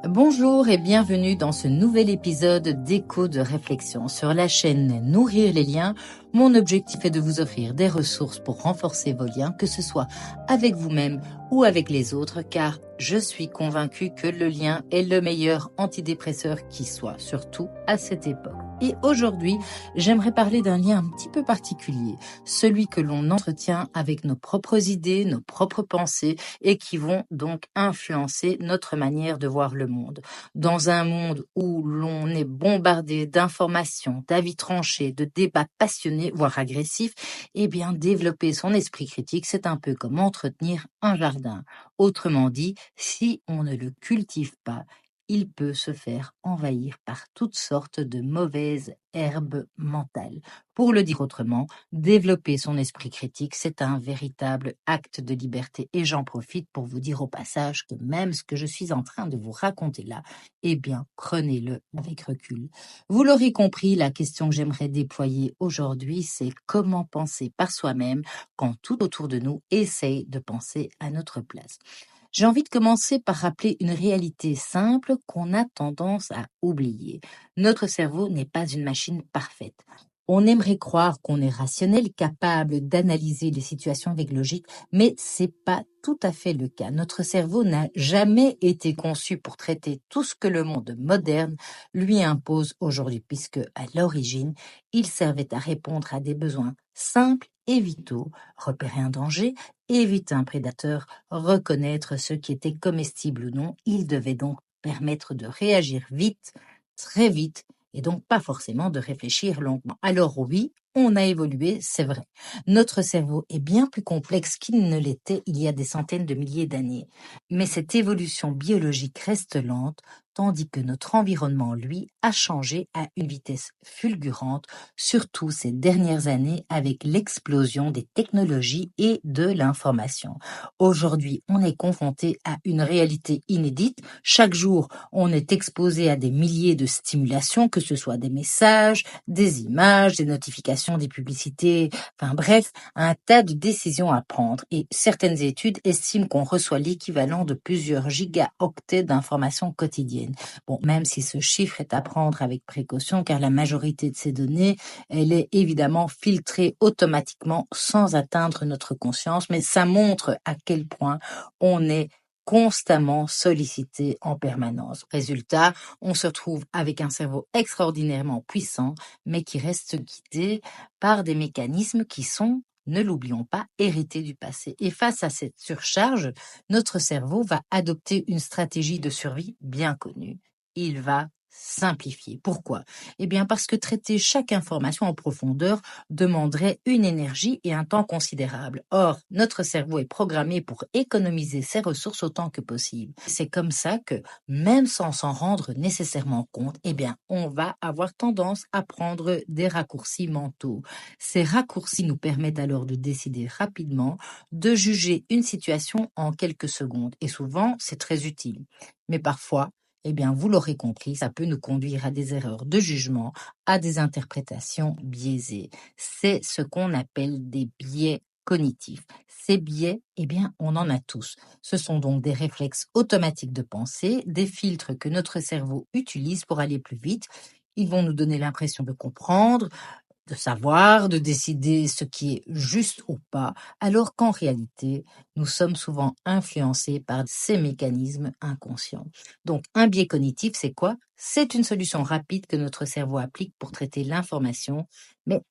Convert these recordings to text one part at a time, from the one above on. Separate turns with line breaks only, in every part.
Bonjour et bienvenue dans ce nouvel épisode d'Écho de réflexion sur la chaîne Nourrir les liens. Mon objectif est de vous offrir des ressources pour renforcer vos liens, que ce soit avec vous-même ou avec les autres, car je suis convaincue que le lien est le meilleur antidépresseur qui soit, surtout à cette époque. Et aujourd'hui, j'aimerais parler d'un lien un petit peu particulier, celui que l'on entretient avec nos propres idées, nos propres pensées et qui vont donc influencer notre manière de voir le monde. Dans un monde où l'on est bombardé d'informations, d'avis tranchés, de débats passionnés, voire agressifs, eh bien, développer son esprit critique, c'est un peu comme entretenir un jardin. Autrement dit, si on ne le cultive pas, il peut se faire envahir par toutes sortes de mauvaises herbes mentales. Pour le dire autrement, développer son esprit critique, c'est un véritable acte de liberté. Et j'en profite pour vous dire au passage que même ce que je suis en train de vous raconter là, eh bien, prenez-le avec recul. Vous l'aurez compris, la question que j'aimerais déployer aujourd'hui, c'est comment penser par soi-même quand tout autour de nous essaye de penser à notre place. J'ai envie de commencer par rappeler une réalité simple qu'on a tendance à oublier. Notre cerveau n'est pas une machine parfaite. On aimerait croire qu'on est rationnel, capable d'analyser les situations avec logique, mais c'est pas tout à fait le cas. Notre cerveau n'a jamais été conçu pour traiter tout ce que le monde moderne lui impose aujourd'hui, puisque à l'origine, il servait à répondre à des besoins simples et vitaux, repérer un danger, éviter un prédateur, reconnaître ce qui était comestible ou non. Il devait donc permettre de réagir vite, très vite, et donc pas forcément de réfléchir longuement. Alors oui, on a évolué, c'est vrai. Notre cerveau est bien plus complexe qu'il ne l'était il y a des centaines de milliers d'années. Mais cette évolution biologique reste lente, tandis que notre environnement, lui, a changé à une vitesse fulgurante, surtout ces dernières années avec l'explosion des technologies et de l'information. Aujourd'hui, on est confronté à une réalité inédite. Chaque jour, on est exposé à des milliers de stimulations, que ce soit des messages, des images, des notifications, des publicités, enfin bref, un tas de décisions à prendre. Et certaines études estiment qu'on reçoit l'équivalent de plusieurs gigaoctets d'informations quotidiennes. Bon, même si ce chiffre est à prendre avec précaution, car la majorité de ces données, elle est évidemment filtrée automatiquement sans atteindre notre conscience, mais ça montre à quel point on est constamment sollicité en permanence. Résultat, on se retrouve avec un cerveau extraordinairement puissant, mais qui reste guidé par des mécanismes qui sont, ne l'oublions pas, hérités du passé. Et face à cette surcharge, notre cerveau va adopter une stratégie de survie bien connue. Il va simplifier. Pourquoi? Eh bien parce que traiter chaque information en profondeur demanderait une énergie et un temps considérable. Or, notre cerveau est programmé pour économiser ses ressources autant que possible. C'est comme ça que, même sans s'en rendre nécessairement compte, eh bien, on va avoir tendance à prendre des raccourcis mentaux. Ces raccourcis nous permettent alors de décider rapidement, de juger une situation en quelques secondes. Et souvent, c'est très utile. Mais parfois, eh bien, vous l'aurez compris, ça peut nous conduire à des erreurs de jugement, à des interprétations biaisées. C'est ce qu'on appelle des biais cognitifs. Ces biais, eh bien, on en a tous. Ce sont donc des réflexes automatiques de pensée, des filtres que notre cerveau utilise pour aller plus vite. Ils vont nous donner l'impression de comprendre, de savoir, de décider ce qui est juste ou pas, alors qu'en réalité, nous sommes souvent influencés par ces mécanismes inconscients. Donc, un biais cognitif, c'est quoi? C'est une solution rapide que notre cerveau applique pour traiter l'information, mais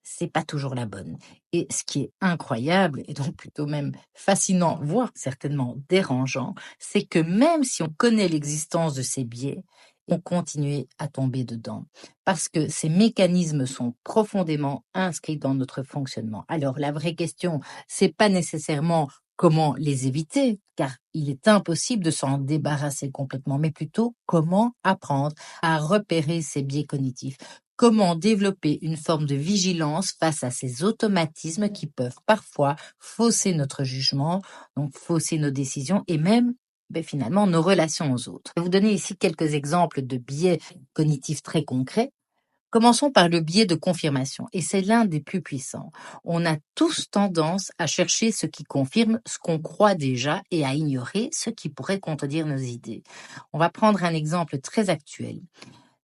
c'est pas toujours la bonne. Et ce qui est incroyable, et donc plutôt même fascinant, voire certainement dérangeant, c'est que même si on connaît l'existence de ces biais, on continue à tomber dedans. Parce que ces mécanismes sont profondément inscrits dans notre fonctionnement. Alors la vraie question, c'est pas nécessairement comment les éviter, car il est impossible de s'en débarrasser complètement, mais plutôt comment apprendre à repérer ces biais cognitifs. Comment développer une forme de vigilance face à ces automatismes qui peuvent parfois fausser notre jugement, donc fausser nos décisions et même finalement nos relations aux autres. Je vais vous donner ici quelques exemples de biais cognitifs très concrets. Commençons par le biais de confirmation, et c'est l'un des plus puissants. On a tous tendance à chercher ce qui confirme ce qu'on croit déjà et à ignorer ce qui pourrait contredire nos idées. On va prendre un exemple très actuel.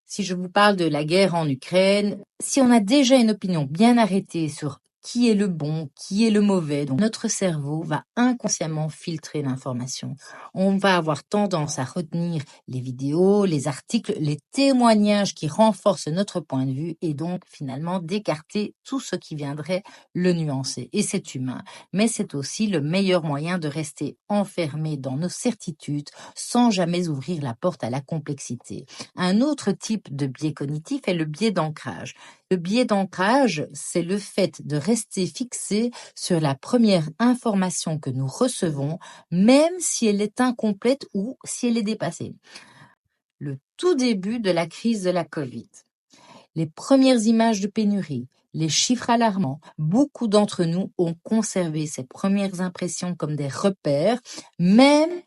Si je vous parle de la guerre en Ukraine, si on a déjà une opinion bien arrêtée sur qui est le bon, qui est le mauvais, donc notre cerveau va inconsciemment filtrer l'information. On va avoir tendance à retenir les vidéos, les articles, les témoignages qui renforcent notre point de vue et donc finalement d'écarter tout ce qui viendrait le nuancer. Et c'est humain, mais c'est aussi le meilleur moyen de rester enfermé dans nos certitudes sans jamais ouvrir la porte à la complexité. Un autre type de biais cognitif est le biais d'ancrage. Le biais d'ancrage, c'est le fait de rester fixé sur la première information que nous recevons, même si elle est incomplète ou si elle est dépassée. Le tout début de la crise de la Covid, les premières images de pénurie, les chiffres alarmants, beaucoup d'entre nous ont conservé ces premières impressions comme des repères, même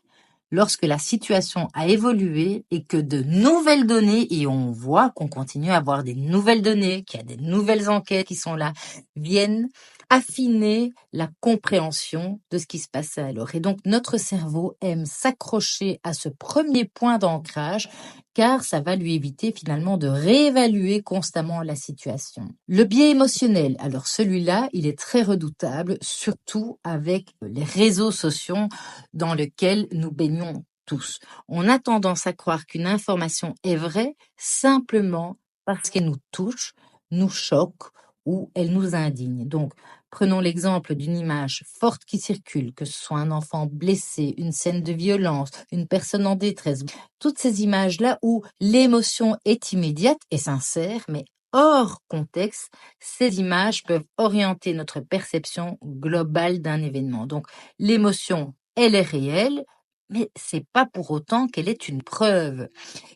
lorsque la situation a évolué et que de nouvelles données, et on voit qu'on continue à avoir des nouvelles données, qu'il y a des nouvelles enquêtes qui sont là, viennent affiner la compréhension de ce qui se passait alors. Et donc notre cerveau aime s'accrocher à ce premier point d'ancrage car ça va lui éviter finalement de réévaluer constamment la situation. Le biais émotionnel, alors celui-là, il est très redoutable, surtout avec les réseaux sociaux dans lesquels nous baignons tous. On a tendance à croire qu'une information est vraie simplement parce qu'elle nous touche, nous choque ou elle nous indigne. Donc, prenons l'exemple d'une image forte qui circule, que ce soit un enfant blessé, une scène de violence, une personne en détresse. Toutes ces images-là où l'émotion est immédiate et sincère, mais hors contexte, ces images peuvent orienter notre perception globale d'un événement. Donc, l'émotion, elle est réelle, mais c'est pas pour autant qu'elle est une preuve.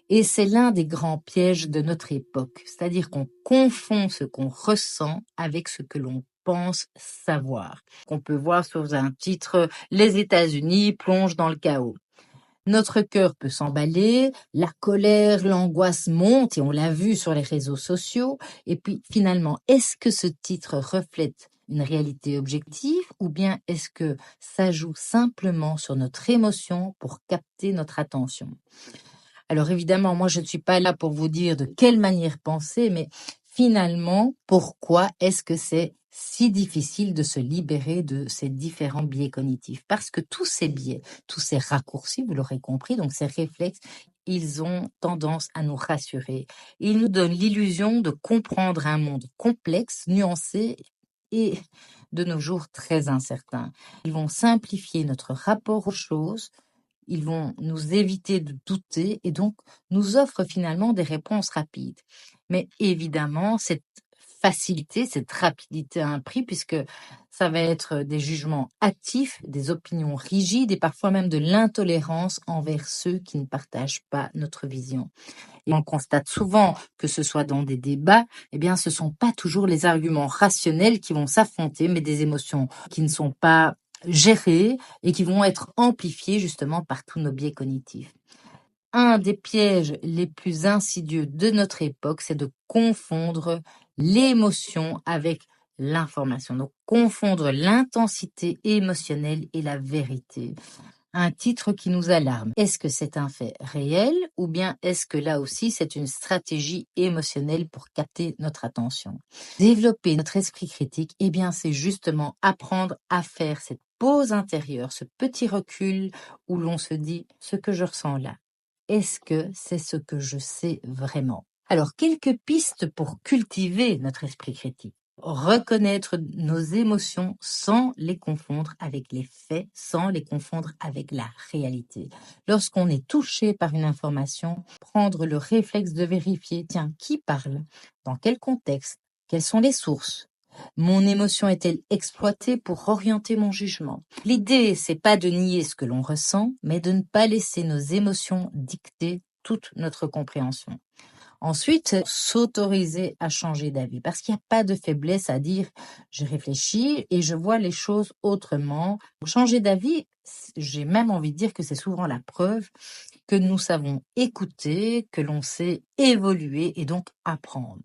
Et c'est l'un des grands pièges de notre époque, c'est-à-dire qu'on confond ce qu'on ressent avec ce que l'on pense savoir. Qu'on peut voir sous un titre Les États-Unis plongent dans le chaos. Notre cœur peut s'emballer, la colère, l'angoisse monte et on l'a vu sur les réseaux sociaux. Et puis finalement, est-ce que ce titre reflète une réalité objective ou bien est-ce que ça joue simplement sur notre émotion pour capter notre attention? Alors évidemment, moi je ne suis pas là pour vous dire de quelle manière penser, mais finalement, pourquoi est-ce que c'est si difficile de se libérer de ces différents biais cognitifs? Parce que tous ces biais, tous ces raccourcis, vous l'aurez compris, donc ces réflexes, ils ont tendance à nous rassurer. Ils nous donnent l'illusion de comprendre un monde complexe, nuancé et de nos jours très incertain. Ils vont simplifier notre rapport aux choses, ils vont nous éviter de douter et donc nous offrent finalement des réponses rapides. Mais évidemment, cette facilité, cette rapidité a un prix puisque ça va être des jugements hâtifs, des opinions rigides et parfois même de l'intolérance envers ceux qui ne partagent pas notre vision. Et on constate souvent que ce soit dans des débats, eh bien, ce sont pas toujours les arguments rationnels qui vont s'affronter, mais des émotions qui ne sont pas gérées et qui vont être amplifiées justement par tous nos biais cognitifs. Un des pièges les plus insidieux de notre époque, c'est de confondre l'émotion avec l'information. Donc, confondre l'intensité émotionnelle et la vérité. Un titre qui nous alarme. Est-ce que c'est un fait réel ou bien est-ce que là aussi c'est une stratégie émotionnelle pour capter notre attention? Développer notre esprit critique, eh bien c'est justement apprendre à faire cette pause intérieure, ce petit recul où l'on se dit ce que je ressens là. Est-ce que c'est ce que je sais vraiment? Alors, quelques pistes pour cultiver notre esprit critique. Reconnaître nos émotions sans les confondre avec les faits, sans les confondre avec la réalité. Lorsqu'on est touché par une information, prendre le réflexe de vérifier, tiens, qui parle? Dans quel contexte? Quelles sont les sources? Mon émotion est-elle exploitée pour orienter mon jugement? L'idée, c'est pas de nier ce que l'on ressent, mais de ne pas laisser nos émotions dicter toute notre compréhension. Ensuite, s'autoriser à changer d'avis, parce qu'il n'y a pas de faiblesse à dire je réfléchis et je vois les choses autrement. Changer d'avis, j'ai même envie de dire que c'est souvent la preuve que nous savons écouter, que l'on sait évoluer et donc apprendre.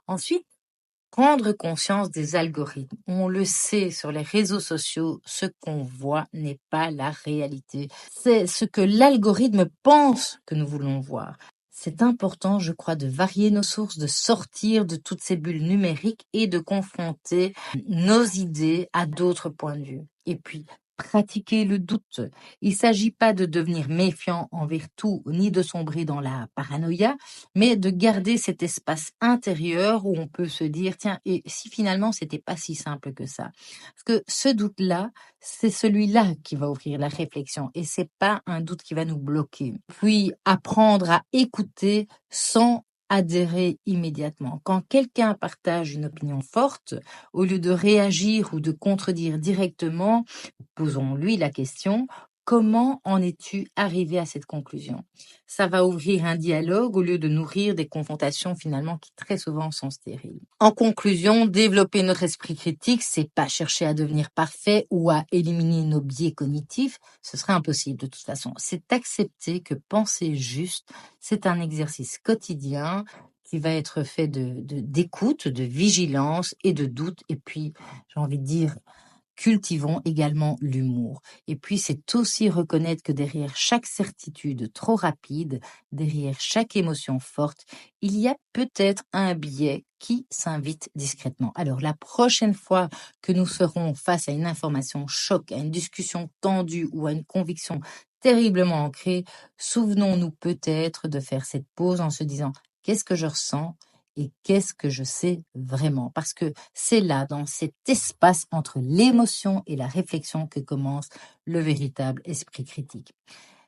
Ensuite, prendre conscience des algorithmes. On le sait sur les réseaux sociaux, ce qu'on voit n'est pas la réalité. C'est ce que l'algorithme pense que nous voulons voir. C'est important, je crois, de varier nos sources, de sortir de toutes ces bulles numériques et de confronter nos idées à d'autres points de vue. Et puis, pratiquer le doute. Il ne s'agit pas de devenir méfiant envers tout, ni de sombrer dans la paranoïa, mais de garder cet espace intérieur où on peut se dire, tiens, et si finalement c'était pas si simple que ça? Parce que ce doute-là, c'est celui-là qui va ouvrir la réflexion et c'est pas un doute qui va nous bloquer. Puis apprendre à écouter sans adhérer immédiatement. Quand quelqu'un partage une opinion forte, au lieu de réagir ou de contredire directement, posons-lui la question: comment en es-tu arrivé à cette conclusion? Ça va ouvrir un dialogue au lieu de nourrir des confrontations finalement qui très souvent sont stériles. En conclusion, développer notre esprit critique, c'est pas chercher à devenir parfait ou à éliminer nos biais cognitifs, ce serait impossible de toute façon. C'est accepter que penser juste, c'est un exercice quotidien qui va être fait d'écoute, de vigilance et de doute. Et puis, j'ai envie de dire, cultivons également l'humour. Et puis, c'est aussi reconnaître que derrière chaque certitude trop rapide, derrière chaque émotion forte, il y a peut-être un biais qui s'invite discrètement. Alors, la prochaine fois que nous serons face à une information choc, à une discussion tendue ou à une conviction terriblement ancrée, souvenons-nous peut-être de faire cette pause en se disant: qu'est-ce que je ressens? Et qu'est-ce que je sais vraiment? Parce que c'est là, dans cet espace entre l'émotion et la réflexion, que commence le véritable esprit critique.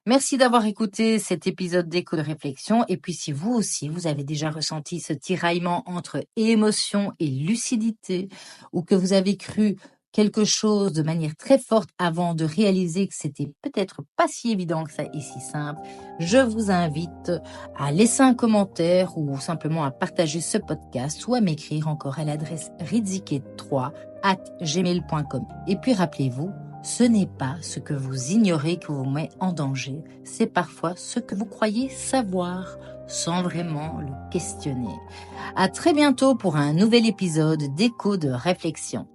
Merci d'avoir écouté cet épisode d'Écho de réflexion. Et puis si vous aussi, vous avez déjà ressenti ce tiraillement entre émotion et lucidité, ou que vous avez cru quelque chose de manière très forte avant de réaliser que c'était peut-être pas si évident que ça et si simple, je vous invite à laisser un commentaire ou simplement à partager ce podcast ou à m'écrire encore à l'adresse rizike3@gmail.com. Et puis rappelez-vous, ce n'est pas ce que vous ignorez qui vous met en danger, c'est parfois ce que vous croyez savoir sans vraiment le questionner. À très bientôt pour un nouvel épisode d'Écho de réflexion.